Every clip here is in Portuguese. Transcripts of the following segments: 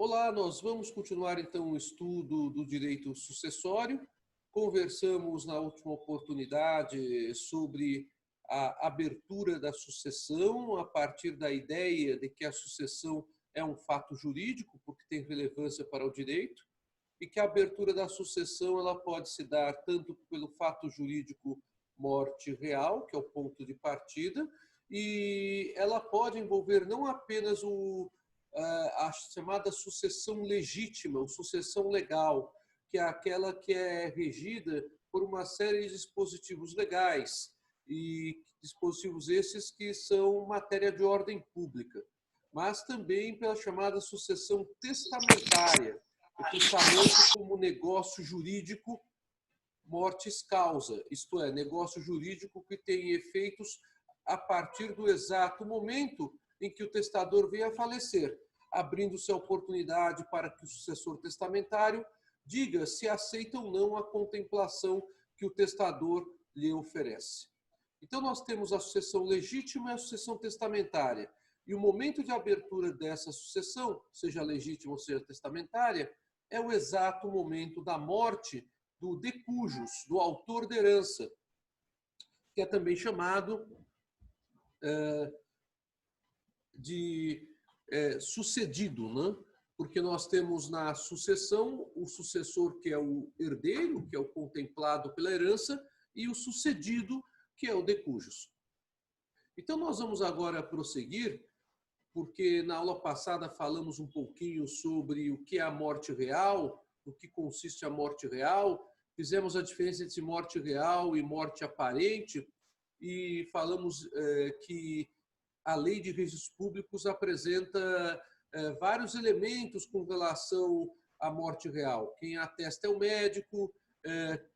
Olá, nós vamos continuar então o estudo do direito sucessório. Conversamos na última oportunidade sobre a abertura da sucessão a partir da ideia de que a sucessão é um fato jurídico, porque tem relevância para o direito, e que a abertura da sucessão ela pode se dar tanto pelo fato jurídico morte real, que é o ponto de partida, e ela pode envolver não apenas a chamada sucessão legítima, ou sucessão legal, que é aquela que é regida por uma série de dispositivos legais, e dispositivos esses que são matéria de ordem pública, mas também pela chamada sucessão testamentária, o testamento como negócio jurídico mortis causa, isto é, negócio jurídico que tem efeitos a partir do exato momento em que o testador venha a falecer, abrindo-se a oportunidade para que o sucessor testamentário diga se aceita ou não a contemplação que o testador lhe oferece. Então, nós temos a sucessão legítima e a sucessão testamentária. E o momento de abertura dessa sucessão, seja legítima ou seja testamentária, é o exato momento da morte do de cujus, do autor da herança, que é também chamado de sucedido, né? Porque nós temos na sucessão o sucessor, que é o herdeiro, que é o contemplado pela herança, e o sucedido, que é o de cujus. Então, nós vamos agora prosseguir, porque na aula passada falamos um pouquinho sobre o que é a morte real, o que consiste a morte real, fizemos a diferença entre morte real e morte aparente, e falamos que a Lei de Registros Públicos apresenta vários elementos com relação à morte real. Quem atesta é o médico,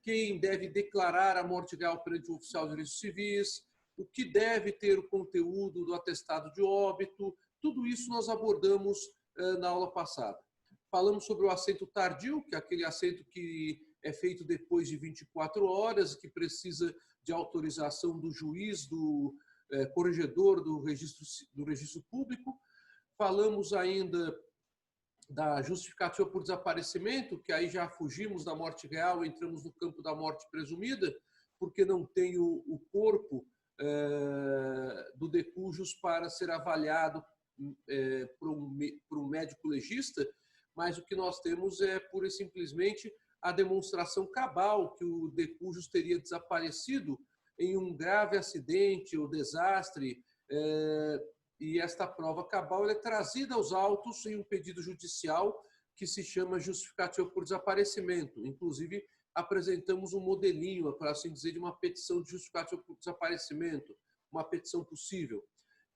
quem deve declarar a morte real perante o oficial de registros civis, o que deve ter o conteúdo do atestado de óbito, tudo isso nós abordamos na aula passada. Falamos sobre o assento tardio, que é aquele assento que é feito depois de 24 horas, que precisa de autorização do juiz, do corregedor do registro público. Falamos ainda da justificativa por desaparecimento, que aí já fugimos da morte real, entramos no campo da morte presumida, porque não tem o corpo do de cujus para ser avaliado por um médico legista, mas o que nós temos é pura e simplesmente a demonstração cabal que o de cujus teria desaparecido em um grave acidente ou desastre, e esta prova cabal é trazida aos autos em um pedido judicial que se chama justificativa por desaparecimento. Inclusive, apresentamos um modelinho, para assim dizer, de uma petição de justificativa por desaparecimento, uma petição possível.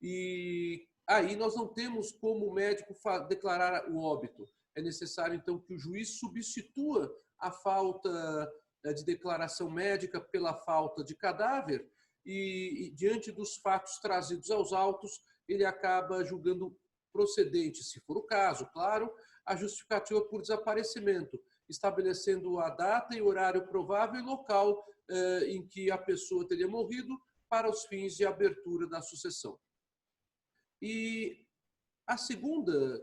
E aí nós não temos como o médico declarar o óbito. É necessário, então, que o juiz substitua a falta de declaração médica pela falta de cadáver e diante dos fatos trazidos aos autos, ele acaba julgando procedente, se for o caso, claro, a justificativa por desaparecimento, estabelecendo a data e horário provável e local em que a pessoa teria morrido para os fins de abertura da sucessão. E a segunda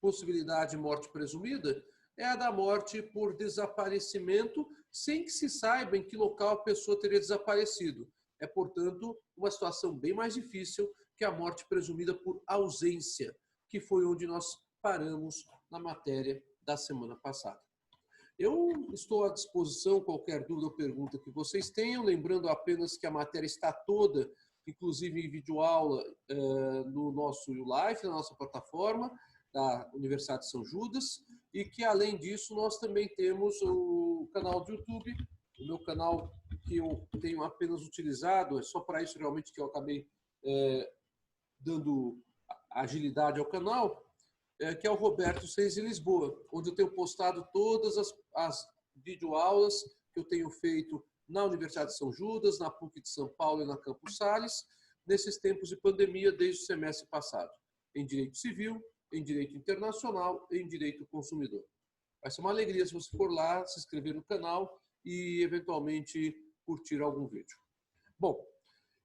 possibilidade de morte presumida é a da morte por desaparecimento sem que se saiba em que local a pessoa teria desaparecido. É, portanto, uma situação bem mais difícil que a morte presumida por ausência, que foi onde nós paramos na matéria da semana passada. Eu estou à disposição, qualquer dúvida ou pergunta que vocês tenham, lembrando apenas que a matéria está toda, inclusive em videoaula, no nosso live, na nossa plataforma da Universidade de São Judas, e que, além disso, nós também temos o canal do YouTube, o meu canal que eu tenho apenas utilizado, é só para isso realmente que eu acabei dando agilidade ao canal, que é o Roberto Seis em Lisboa, onde eu tenho postado todas as videoaulas que eu tenho feito na Universidade de São Judas, na PUC de São Paulo e na Campos Sales, nesses tempos de pandemia desde o semestre passado, em Direito Civil, em Direito Internacional e em Direito Consumidor. Vai ser uma alegria se você for lá, se inscrever no canal e, eventualmente, curtir algum vídeo. Bom,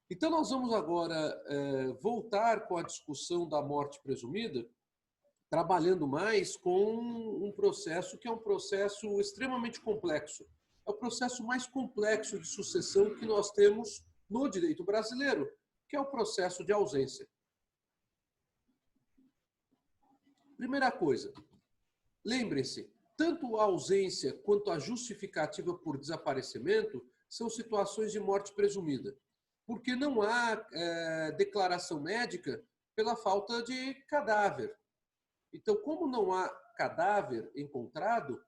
então nós vamos agora voltar com a discussão da morte presumida, trabalhando mais com um processo que é um processo extremamente complexo. É o processo mais complexo de sucessão que nós temos no direito brasileiro, que é o processo de ausência. Primeira coisa, lembrem-se, tanto a ausência quanto a justificativa por desaparecimento são situações de morte presumida, porque não há declaração médica pela falta de cadáver. Então, como não há cadáver encontrado,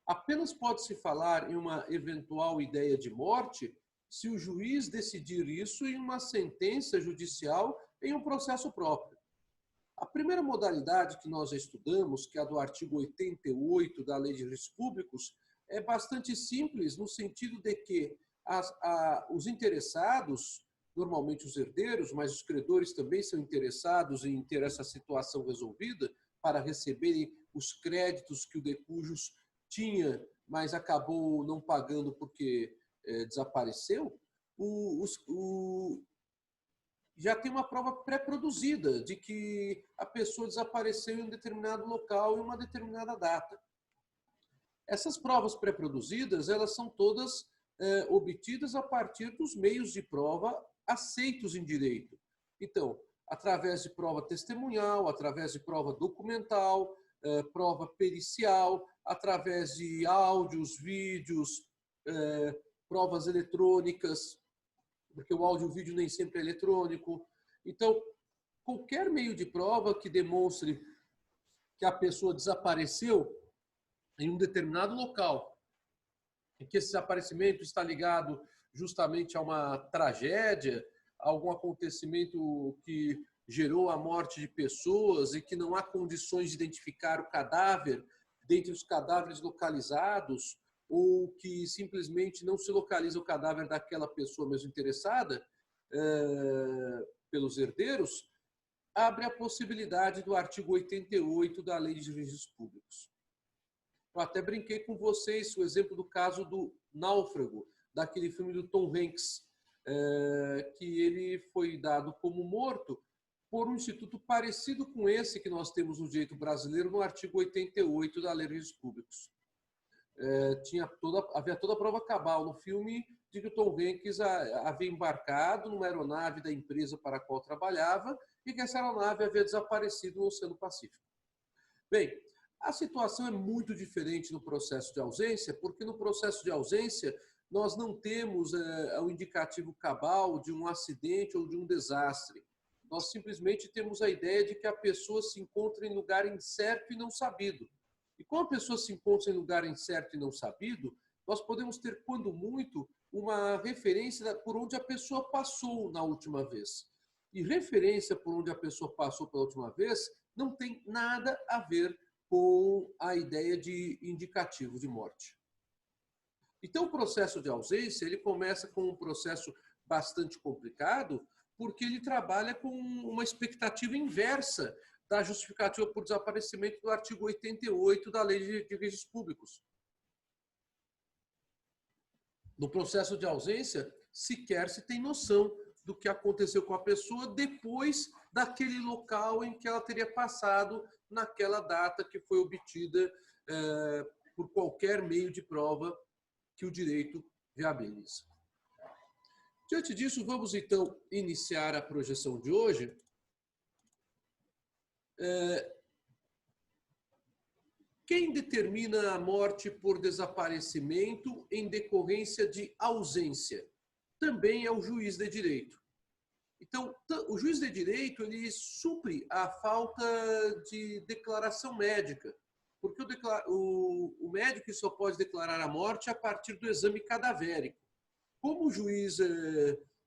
apenas pode-se falar em uma eventual ideia de morte se o juiz decidir isso em uma sentença judicial em um processo próprio. A primeira modalidade que nós já estudamos, que é a do artigo 88 da Lei de Registros Públicos, é bastante simples no sentido de que os interessados, normalmente os herdeiros, mas os credores também são interessados em ter essa situação resolvida para receberem os créditos que o de cujus tinha, mas acabou não pagando porque desapareceu, já tem uma prova pré-produzida de que a pessoa desapareceu em um determinado local em uma determinada data. Essas provas pré-produzidas, elas são todas obtidas a partir dos meios de prova aceitos em direito. Então, através de prova testemunhal, através de prova documental, prova pericial, através de áudios, vídeos, provas eletrônicas, porque o áudio e o vídeo nem sempre é eletrônico. Então, qualquer meio de prova que demonstre que a pessoa desapareceu em um determinado local, em que esse desaparecimento está ligado justamente a uma tragédia, a algum acontecimento que gerou a morte de pessoas e que não há condições de identificar o cadáver dentre os cadáveres localizados, ou que simplesmente não se localiza o cadáver daquela pessoa mesmo interessada pelos herdeiros, abre a possibilidade do artigo 88 da Lei de Registros Públicos. Eu até brinquei com vocês o exemplo do caso do Náufrago, daquele filme do Tom Hanks, que ele foi dado como morto por um instituto parecido com esse que nós temos no direito brasileiro no artigo 88 da Lei de Registros Públicos. Havia toda a prova cabal no filme de que o Tom Hanks havia embarcado numa aeronave da empresa para a qual trabalhava e que essa aeronave havia desaparecido no Oceano Pacífico. Bem, a situação é muito diferente no processo de ausência, porque no processo de ausência nós não temos o indicativo cabal de um acidente ou de um desastre. Nós simplesmente temos a ideia de que a pessoa se encontra em lugar incerto e não sabido. E como a pessoa se encontra em lugar incerto e não sabido, nós podemos ter, quando muito, uma referência por onde a pessoa passou na última vez. E referência por onde a pessoa passou pela última vez não tem nada a ver com a ideia de indicativo de morte. Então, o processo de ausência, ele começa com um processo bastante complicado, porque ele trabalha com uma expectativa inversa da justificativa por desaparecimento do artigo 88 da Lei de Registros Públicos. No processo de ausência, sequer se tem noção do que aconteceu com a pessoa depois daquele local em que ela teria passado naquela data que foi obtida por qualquer meio de prova que o direito viabiliza. Diante disso, vamos então iniciar a projeção de hoje. Quem determina a morte por desaparecimento em decorrência de ausência? Também é o juiz de direito. Então, o juiz de direito, ele supre a falta de declaração médica, porque o médico só pode declarar a morte a partir do exame cadavérico. Como o juiz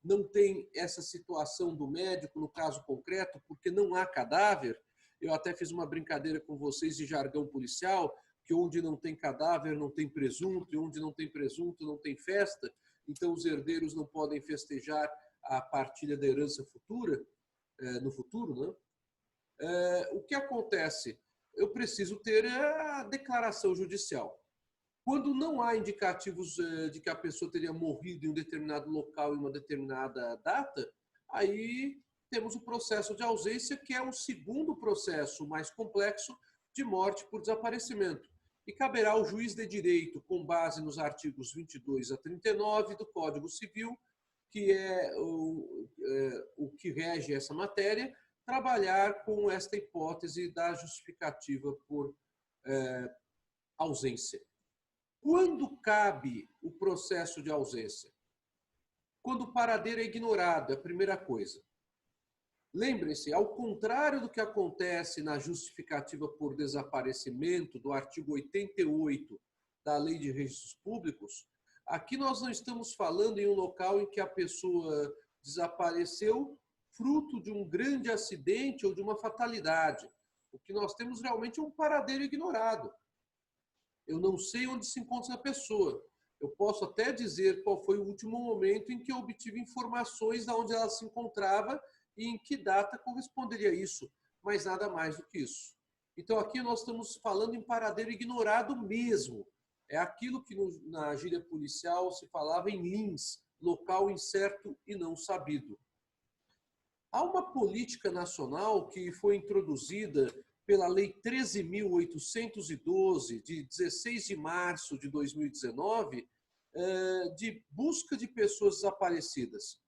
não tem essa situação do médico, no caso concreto, porque não há cadáver, eu até fiz uma brincadeira com vocês de jargão policial, que onde não tem cadáver não tem presunto, e onde não tem presunto não tem festa, então os herdeiros não podem festejar a partilha da herança futura, no futuro, né? O que acontece? Eu preciso ter a declaração judicial. Quando não há indicativos de que a pessoa teria morrido em um determinado local em uma determinada data, aí temos o processo de ausência, que é o segundo processo mais complexo de morte por desaparecimento. E caberá ao juiz de direito, com base nos artigos 22 a 39 do Código Civil, que é o que rege essa matéria, trabalhar com esta hipótese da justificativa por ausência. Quando cabe o processo de ausência? Quando o paradeiro é ignorado, é a primeira coisa. Lembrem-se, ao contrário do que acontece na justificativa por desaparecimento do artigo 88 da Lei de Registros Públicos, aqui nós não estamos falando em um local em que a pessoa desapareceu fruto de um grande acidente ou de uma fatalidade. O que nós temos realmente é um paradeiro ignorado. Eu não sei onde se encontra a pessoa. Eu posso até dizer qual foi o último momento em que eu obtive informações de onde ela se encontrava e em que data corresponderia a isso, mas nada mais do que isso. Então aqui nós estamos falando em paradeiro ignorado mesmo. É aquilo que na gíria policial se falava em LINS, local incerto e não sabido. Há uma política nacional que foi introduzida pela Lei 13.812, de 16 de março de 2019, de busca de pessoas desaparecidas,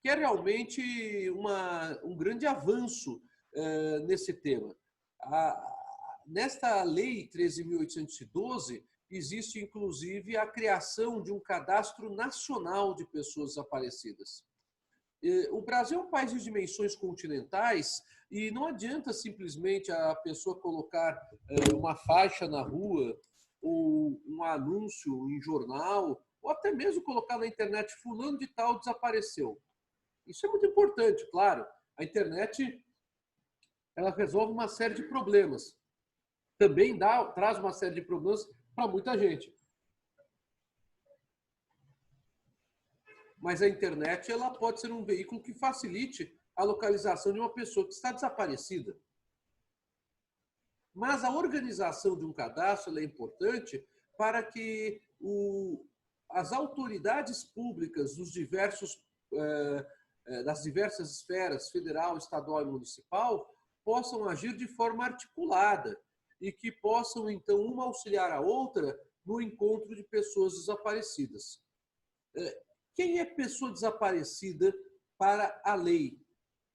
que é realmente um grande avanço nesse tema. Nesta Lei 13.812, existe inclusive a criação de um cadastro nacional de pessoas desaparecidas. O Brasil é um país de dimensões continentais e não adianta simplesmente a pessoa colocar uma faixa na rua ou um anúncio em jornal ou até mesmo colocar na internet fulano de tal desapareceu. Isso é muito importante, claro. A internet ela resolve uma série de problemas. Também traz uma série de problemas para muita gente. Mas a internet ela pode ser um veículo que facilite a localização de uma pessoa que está desaparecida. Mas a organização de um cadastro é importante para que as autoridades públicas das diversas esferas, federal, estadual e municipal, possam agir de forma articulada e que possam, então, uma auxiliar a outra no encontro de pessoas desaparecidas. Quem é pessoa desaparecida para a lei?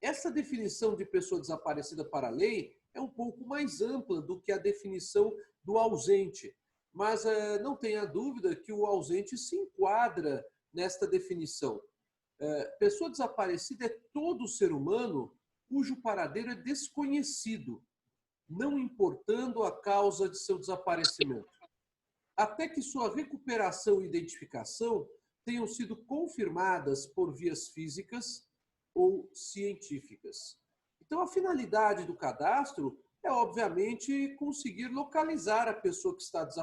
Essa definição de pessoa desaparecida para a lei é um pouco mais ampla do que a definição do ausente, mas não tenha dúvida que o ausente se enquadra nesta definição. Pessoa desaparecida é todo ser humano cujo paradeiro é desconhecido, não importando a causa de seu desaparecimento, até que sua recuperação e identificação tenham sido confirmadas por vias físicas ou científicas. Então, a finalidade do cadastro é, obviamente, conseguir localizar a pessoa que está desaparecida